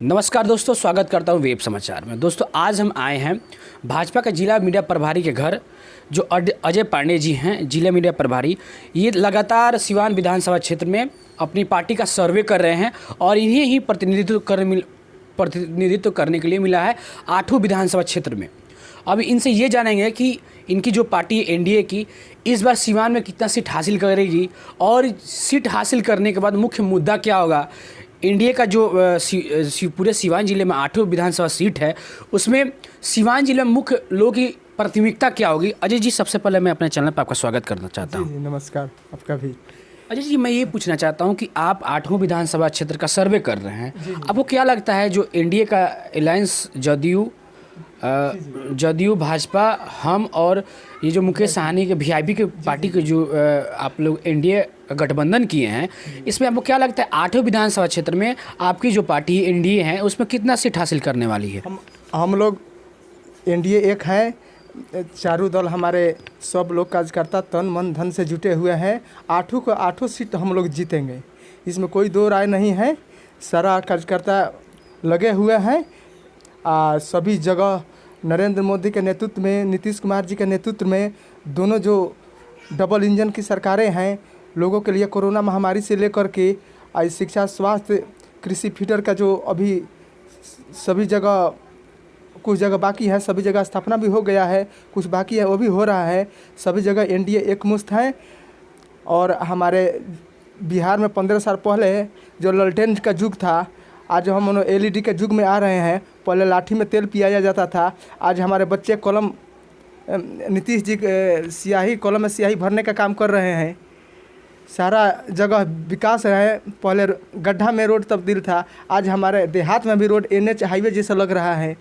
नमस्कार दोस्तों, स्वागत करता हूं वेब समाचार में। दोस्तों, आज हम आए हैं भाजपा के जिला मीडिया प्रभारी के घर, जो अजय पांडे जी हैं, जिला मीडिया प्रभारी। ये लगातार सिवान विधानसभा क्षेत्र में अपनी पार्टी का सर्वे कर रहे हैं और इन्हें ही प्रतिनिधित्व करने के लिए मिला है 8 विधानसभा क्षेत्र में। अब इनसे ये जानेंगे कि इनकी जो पार्टी एनडीए की इस बार सिवान में कितना सीट हासिल करेगी और सीट हासिल करने के बाद मुख्य मुद्दा क्या होगा। एनडीए का जो पूरे सिवान जिले में 8 विधानसभा सीट है, उसमें सिवान जिले में मुख्य लोगों की प्राथमिकता क्या होगी। अजय जी, सबसे पहले मैं अपने चैनल पर आपका स्वागत करना चाहता हूँ। नमस्कार, आपका भी। अजय जी, मैं ये पूछना चाहता हूँ कि आप 8 विधानसभा क्षेत्र का सर्वे कर रहे हैं, आपको क्या लगता है जो एनडीए का अलायंस जदयू भाजपा हम और ये जो मुकेश सहनी के वीआईपी के पार्टी के जो आप लोग एनडीए गठबंधन किए हैं, इसमें आपको क्या लगता है 8 विधानसभा क्षेत्र में आपकी जो पार्टी एनडीए है उसमें कितना सीट हासिल करने वाली है? हम लोग एनडीए एक है, चारों दल हमारे सब लोग कार्यकर्ता तन मन धन से जुटे हुए हैं। 8 सीट हम लोग जीतेंगे, इसमें कोई दो राय नहीं है। सारा कार्यकर्ता लगे हुए हैं। सभी जगह नरेंद्र मोदी के नेतृत्व में, नीतीश कुमार जी के नेतृत्व में, दोनों जो डबल इंजन की सरकारें हैं, लोगों के लिए कोरोना महामारी से लेकर के आज शिक्षा, स्वास्थ्य, कृषि फीडर का जो अभी सभी जगह, कुछ जगह बाकी है, सभी जगह स्थापना भी हो गया है, कुछ बाकी है वो भी हो रहा है। सभी जगह एनडीए एकमुश्त है। और हमारे बिहार में 15 साल पहले जो ललटेन का युग था, आज हम एलईडी के युग में आ रहे हैं। पहले लाठी में तेल पियाया जाता था, आज हमारे बच्चे कलम, नीतीश जी स्याही, कलम में स्याही भरने का काम कर रहे हैं। सारा जगह विकास है। पहले गड्ढा में रोड तब्दील था, आज हमारे देहात में भी रोड एनएच हाईवे जैसा लग रहा है।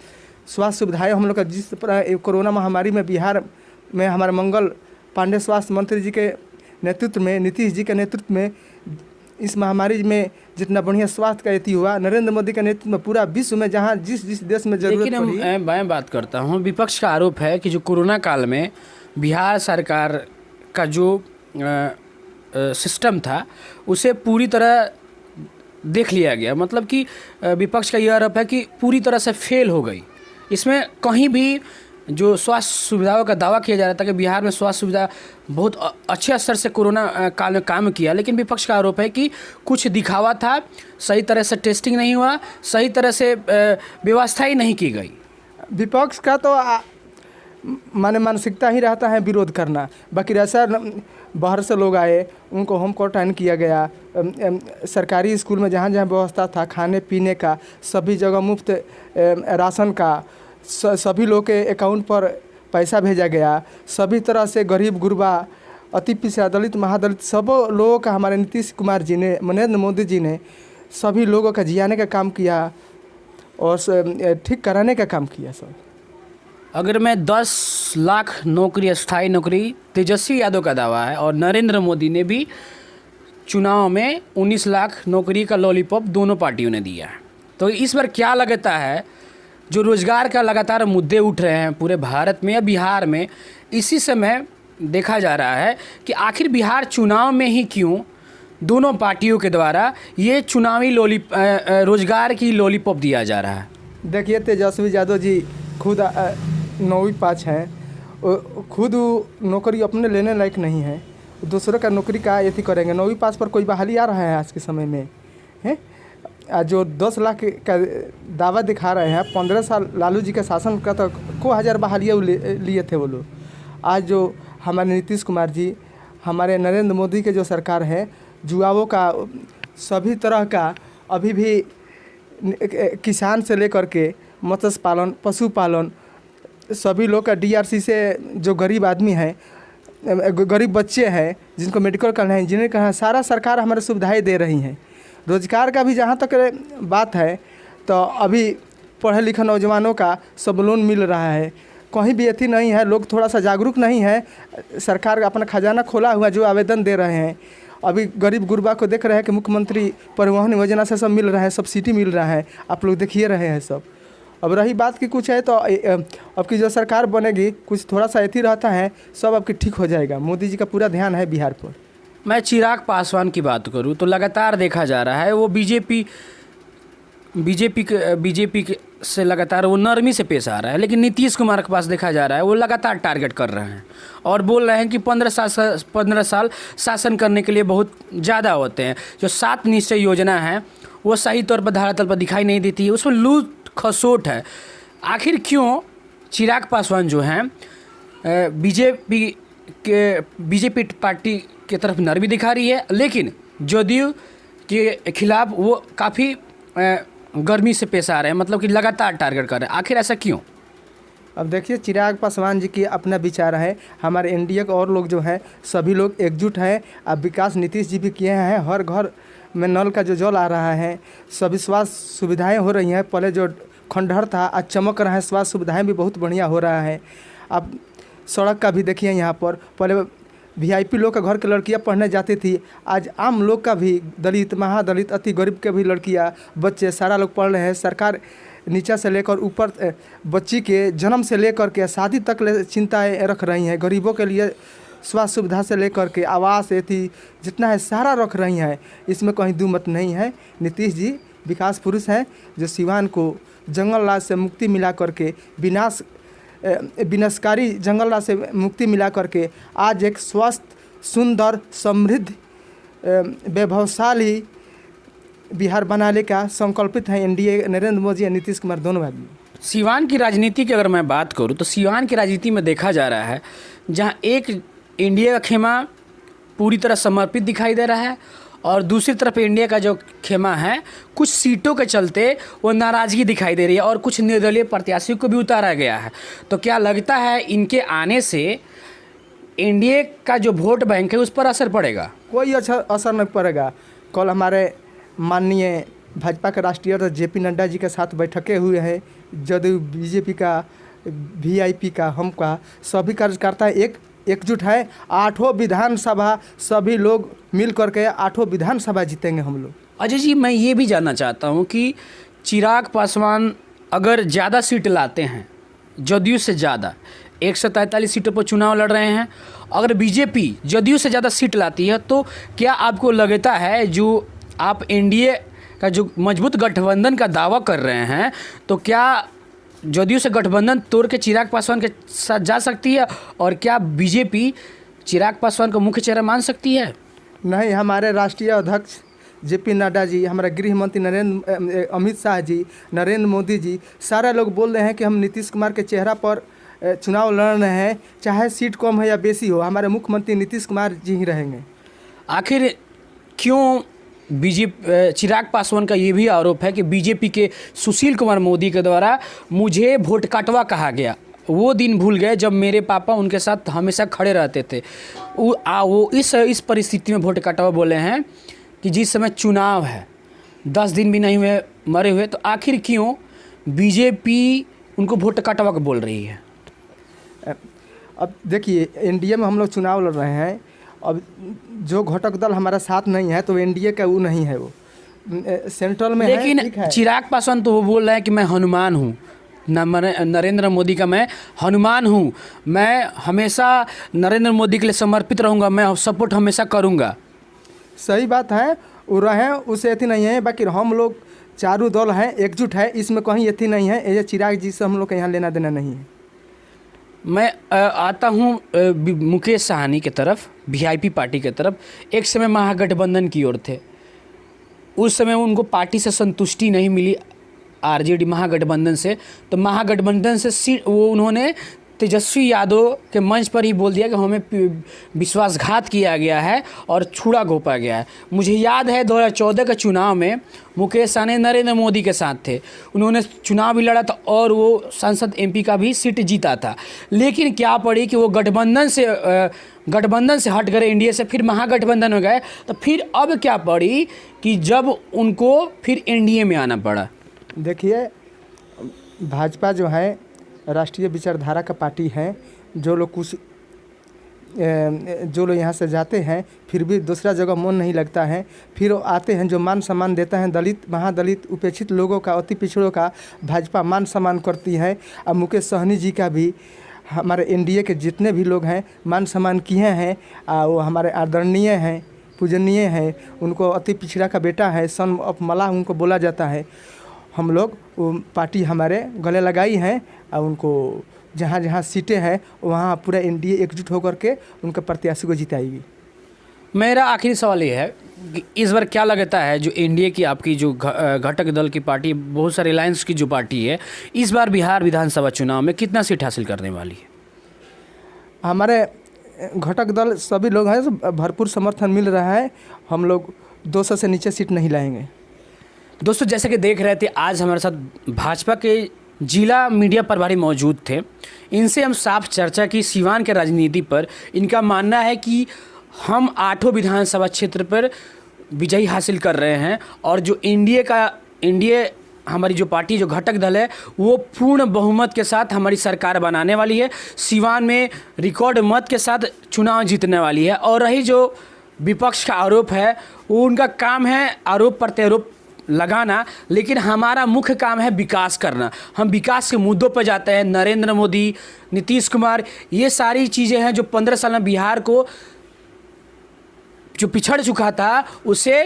स्वास्थ्य सुविधाएं हम लोग का जिस कोरोना महामारी में बिहार में हमारे मंगल पांडे स्वास्थ्य मंत्री जी के नेतृत्व में, नीतीश जी के नेतृत्व में इस महामारी में जितना बढ़िया स्वास्थ्य का एथी हुआ, नरेंद्र मोदी के नेतृत्व में पूरा विश्व में जहाँ जिस देश में जरूरत पड़ी। लेकिन मैं बात करता हूँ, विपक्ष का आरोप है कि जो कोरोना काल में बिहार सरकार का जो सिस्टम था उसे पूरी तरह देख लिया गया। मतलब कि विपक्ष का यह आरोप है कि पूरी तरह से फेल हो गई। इसमें कहीं भी जो स्वास्थ्य सुविधाओं का दावा किया जा रहा था कि बिहार में स्वास्थ्य सुविधा बहुत अच्छे स्तर से कोरोना काल में काम किया, लेकिन विपक्ष का आरोप है कि कुछ दिखावा था, सही तरह से टेस्टिंग नहीं हुआ, सही तरह से व्यवस्था ही नहीं की गई। विपक्ष का तो मानसिकता ही रहता है विरोध करना। बाकी ऐसा बाहर से लोग आए, उनको होम क्वारंटाइन किया गया। सरकारी स्कूल में जहाँ जहाँ व्यवस्था था खाने पीने का, सभी जगह मुफ्त राशन का, सभी लोग के अकाउंट पर पैसा भेजा गया। सभी तरह से गरीब गुरबा, अति पिछड़ा, दलित, महादलित, सब लोगों का हमारे नीतीश कुमार जी ने, नरेंद्र मोदी जी ने सभी लोगों का जियाने का काम किया और ठीक कराने का काम किया। सब अगर मैं 10 लाख नौकरी, स्थायी नौकरी तेजस्वी यादव का दावा है, और नरेंद्र मोदी ने भी चुनाव में 19 लाख नौकरी का लॉलीपॉप दोनों पार्टियों ने दिया है। तो इस बार क्या लगता है, जो रोज़गार का लगातार मुद्दे उठ रहे हैं पूरे भारत में या बिहार में, इसी समय देखा जा रहा है कि आखिर बिहार चुनाव में ही क्यों दोनों पार्टियों के द्वारा ये चुनावी रोज़गार की लॉलीपॉप दिया जा रहा है। देखिए, तेजस्वी यादव जी खुद 9वीं पास हैं, खुद नौकरी अपने लेने लायक नहीं है, दूसरों का नौकरी का एथी करेंगे। 9वीं पास पर कोई बहाली आ रहा है आज के समय में है? जो 10 लाख का दावा दिखा रहे हैं, 15 साल लालू जी के शासन का तो को हज़ार बहालियाँ लिए थे वो लोग। आज जो हमारे नीतीश कुमार जी, हमारे नरेंद्र मोदी के जो सरकार है, युवाओं का सभी तरह का, अभी भी किसान से लेकर के मत्स्य पालन, पशुपालन, सभी लोग का डीआरसी से जो गरीब आदमी हैं, गरीब बच्चे हैं जिनको मेडिकल करना है, इंजीनियर करना है, सारा सरकार हमारे सुविधाएं दे रही हैं। रोजगार का भी जहाँ तक बात है तो अभी पढ़े लिखे नौजवानों का सब लोन मिल रहा है। कहीं भी एथी नहीं है, लोग थोड़ा सा जागरूक नहीं है। सरकार अपना खजाना खोला हुआ जो आवेदन दे रहे हैं, अभी गरीब गुरबा को देख रहे हैं कि मुख्यमंत्री परिवहन योजना से सब मिल रहा है, सब्सिडी मिल रहा है, आप लोग देखिए रहे हैं सब। अब रही बात की कुछ है तो अब की जो सरकार बनेगी, कुछ थोड़ा सा एथी रहता है, सब आपकी ठीक हो जाएगा। मोदी जी का पूरा ध्यान है बिहार पर। मैं चिराग पासवान की बात करूं तो लगातार देखा जा रहा है वो बीजेपी बीजेपी से लगातार वो नरमी से पेश आ रहा है, लेकिन नीतीश कुमार के पास देखा जा रहा है वो लगातार टारगेट कर रहे हैं और बोल रहे हैं कि 15 साल शासन करने के लिए बहुत ज़्यादा होते हैं। जो 7 निश्चय योजना है वो सही तौर पर धरातल पर दिखाई नहीं देती है, उसमें लूट खसोट है। आखिर क्यों चिराग पासवान जो हैं बीजेपी पार्टी की तरफ नरमी दिखा रही है, लेकिन जदयू के खिलाफ वो काफ़ी गर्मी से पेश आ रहे हैं, मतलब कि लगातार टारगेट कर रहे हैं। आखिर ऐसा क्यों? अब देखिए, चिराग पासवान जी की अपना विचार है, हमारे एनडीए के और लोग जो हैं सभी लोग एकजुट हैं। अब विकास नीतीश जी भी किए हैं, हर घर में नल का जो जल आ रहा है, सभी स्वास्थ्य सुविधाएं हो रही हैं। पहले जो खंडहर था आज चमक रहा है, स्वास्थ्य सुविधाएं भी बहुत बढ़िया हो रहा है। अब सड़क का भी देखिए, यहाँ पर पहले वीआईपी लोग का घर के लड़कियां पढ़ने जाती थी, आज आम लोग का भी, दलित, महादलित, अति गरीब के भी लड़कियां, बच्चे, सारा लोग पढ़ रहे हैं। सरकार नीचे से लेकर ऊपर बच्ची के जन्म से लेकर के शादी तक चिंताएँ रख रही हैं। गरीबों के लिए स्वास्थ्य सुविधा से लेकर के आवास, एथी जितना है सारा रख रही हैं। इसमें कहीं दो मत नहीं है। नीतीश जी विकास पुरुष हैं, जो सिवान को जंगल राज से मुक्ति मिला करके, विनाशकारी जंगल राज से मुक्ति मिला करके आज एक स्वस्थ, सुंदर, समृद्ध, वैभवशाली बिहार बनाने का संकल्पित है एनडीए, नरेंद्र मोदी और नीतीश कुमार दोनों आदमी। सिवान की राजनीति की अगर मैं बात करूं तो सिवान की राजनीति में देखा जा रहा है जहां एक इंडिया का खेमा पूरी तरह समर्पित दिखाई दे रहा है और दूसरी तरफ इंडिया का जो खेमा है कुछ सीटों के चलते वो नाराज़गी दिखाई दे रही है और कुछ निर्दलीय प्रत्याशियों को भी उतारा गया है। तो क्या लगता है इनके आने से इंडिया का जो वोट बैंक है उस पर असर पड़ेगा? कोई अच्छा असर नहीं पड़ेगा। कल हमारे माननीय भाजपा के राष्ट्रीय अध्यक्ष जेपी नड्डा जी के साथ बैठकें हुए हैं, जदयू, बीजेपी का, वीआईपी का, हम का, सभी कार्यकर्ता एकजुट है। 8 विधानसभा सभी लोग मिल करके 8 विधानसभा जीतेंगे हम लोग। अजय जी, मैं ये भी जानना चाहता हूँ कि चिराग पासवान अगर ज़्यादा सीट लाते हैं, जदयू से ज़्यादा 143 सीटों पर चुनाव लड़ रहे हैं, अगर बीजेपी जदयू से ज़्यादा सीट लाती है तो क्या आपको लगता है जो आप एनडीए का जो मजबूत गठबंधन का दावा कर रहे हैं, तो क्या जदयू से गठबंधन तोड़ के चिराग पासवान के साथ जा सकती है और क्या बीजेपी चिराग पासवान को मुख्य चेहरा मान सकती है? नहीं, हमारे राष्ट्रीय अध्यक्ष जेपी नड्डा जी, हमारे गृह मंत्री अमित शाह जी, नरेंद्र मोदी जी, सारे लोग बोल रहे हैं कि हम नीतीश कुमार के चेहरा पर चुनाव लड़ रहे हैं, चाहे सीट कम है या बेसी हो, हमारे मुख्यमंत्री नीतीश कुमार जी ही रहेंगे। आखिर क्यों चिराग पासवान का ये भी आरोप है कि बीजेपी के सुशील कुमार मोदी के द्वारा मुझे वोट काटवा कहा गया, वो दिन भूल गए जब मेरे पापा उनके साथ हमेशा खड़े रहते थे। वो इस परिस्थिति में वोट काटवा बोले हैं कि जिस समय चुनाव है, 10 दिन भी नहीं हुए मरे हुए, तो आखिर क्यों बीजेपी उनको वोट काटवा को बोल रही है? अब देखिए, एनडीए में हम लोग चुनाव लड़ रहे हैं। अब जो घटक दल हमारा साथ नहीं है तो एनडीए का वो नहीं है, वो सेंट्रल में लेकिन है। लेकिन चिराग पासवान तो वो बोल रहे हैं कि मैं हनुमान हूँ, नरेंद्र मोदी का मैं हनुमान हूँ, मैं हमेशा नरेंद्र मोदी के लिए समर्पित रहूँगा, मैं सपोर्ट हमेशा करूँगा। सही बात है, वो रहे, उसे अथी नहीं है। बाकी हम लोग चारों दल हैं, एकजुट है, इसमें कहीं अथी नहीं है। ये चिराग जी से हम लोग का यहाँ लेना देना नहीं है। मैं आता हूँ मुकेश साहनी की तरफ, वीआईपी पार्टी की तरफ। एक समय महागठबंधन की ओर थे, उस समय उनको पार्टी से संतुष्टि नहीं मिली आरजेडी महागठबंधन से, तो महागठबंधन से उन्होंने तेजस्वी यादव के मंच पर ही बोल दिया कि हमें विश्वासघात किया गया है और छुड़ा घोंपा गया है। मुझे याद है 2014 के चुनाव में मुकेश सहनी नरेंद्र मोदी के साथ थे, उन्होंने चुनाव भी लड़ा था और वो सांसद एमपी का भी सीट जीता था। लेकिन क्या पड़ी कि वो गठबंधन से हट गए एनडीए से, फिर महागठबंधन में गए, तो फिर अब क्या पड़ी कि जब उनको फिर एनडीए में आना पड़ा। देखिए, भाजपा जो है राष्ट्रीय विचारधारा का पार्टी है। जो लोग यहाँ से जाते हैं फिर भी दूसरा जगह मन नहीं लगता है, फिर आते हैं जो मान सम्मान देता है दलित, महादलित, उपेक्षित लोगों का, अति पिछड़ों का भाजपा मान सम्मान करती है। अब मुकेश सहनी जी का भी, हमारे एनडीए के जितने भी लोग हैं मान सम्मान किए हैं। वो हमारे आदरणीय हैं, पूजनीय हैं, उनको अति पिछड़ा का बेटा है, सन ऑफ मलाह उनको बोला जाता है। हम लोग वो पार्टी हमारे गले लगाई हैं और उनको जहाँ जहाँ सीटें हैं वहाँ पूरा एनडीए एकजुट होकर के उनके प्रत्याशी को जिताएगी। मेरा आखिरी सवाल ये है कि इस बार क्या लगता है जो एनडीए की आपकी जो घटक दल की पार्टी, बहुत सारे अलायंस की जो पार्टी है, इस बार बिहार विधानसभा चुनाव में कितना सीट हासिल करने वाली है? हमारे घटक दल सभी लोग हैं, भरपूर समर्थन मिल रहा है। हम लोग 200 से नीचे सीट नहीं लाएंगे। दोस्तों, जैसे कि देख रहे थे, आज हमारे साथ भाजपा के जिला मीडिया प्रभारी मौजूद थे। इनसे हम साफ चर्चा की सीवान के राजनीति पर। इनका मानना है कि हम 8 विधानसभा क्षेत्र पर विजयी हासिल कर रहे हैं और जो एनडीए हमारी जो पार्टी, जो घटक दल है, वो पूर्ण बहुमत के साथ हमारी सरकार बनाने वाली है। सीवान में रिकॉर्ड मत के साथ चुनाव जीतने वाली है। और रही जो विपक्ष का आरोप है, वो उनका काम है आरोप प्रत्यारोप लगाना, लेकिन हमारा मुख्य काम है विकास करना। हम विकास के मुद्दों पर जाते हैं। नरेंद्र मोदी, नीतीश कुमार, ये सारी चीज़ें हैं जो 15 साल में बिहार को जो पिछड़ चुका था उसे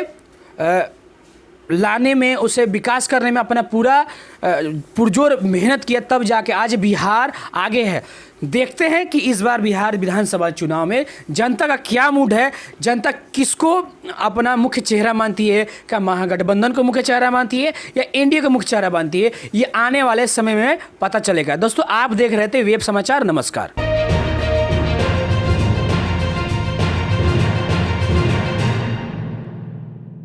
लाने में, उसे विकास करने में अपना पूरा पुरजोर मेहनत किया, तब जाके आज बिहार आगे है। देखते हैं कि इस बार बिहार विधानसभा चुनाव में जनता का क्या मूड है, जनता किसको अपना मुख्य चेहरा मानती है, क्या महागठबंधन को मुख्य चेहरा मानती है या एनडीए को मुख्य चेहरा मानती है, ये आने वाले समय में पता चलेगा। दोस्तों, आप देख रहे थे वेब समाचार। नमस्कार।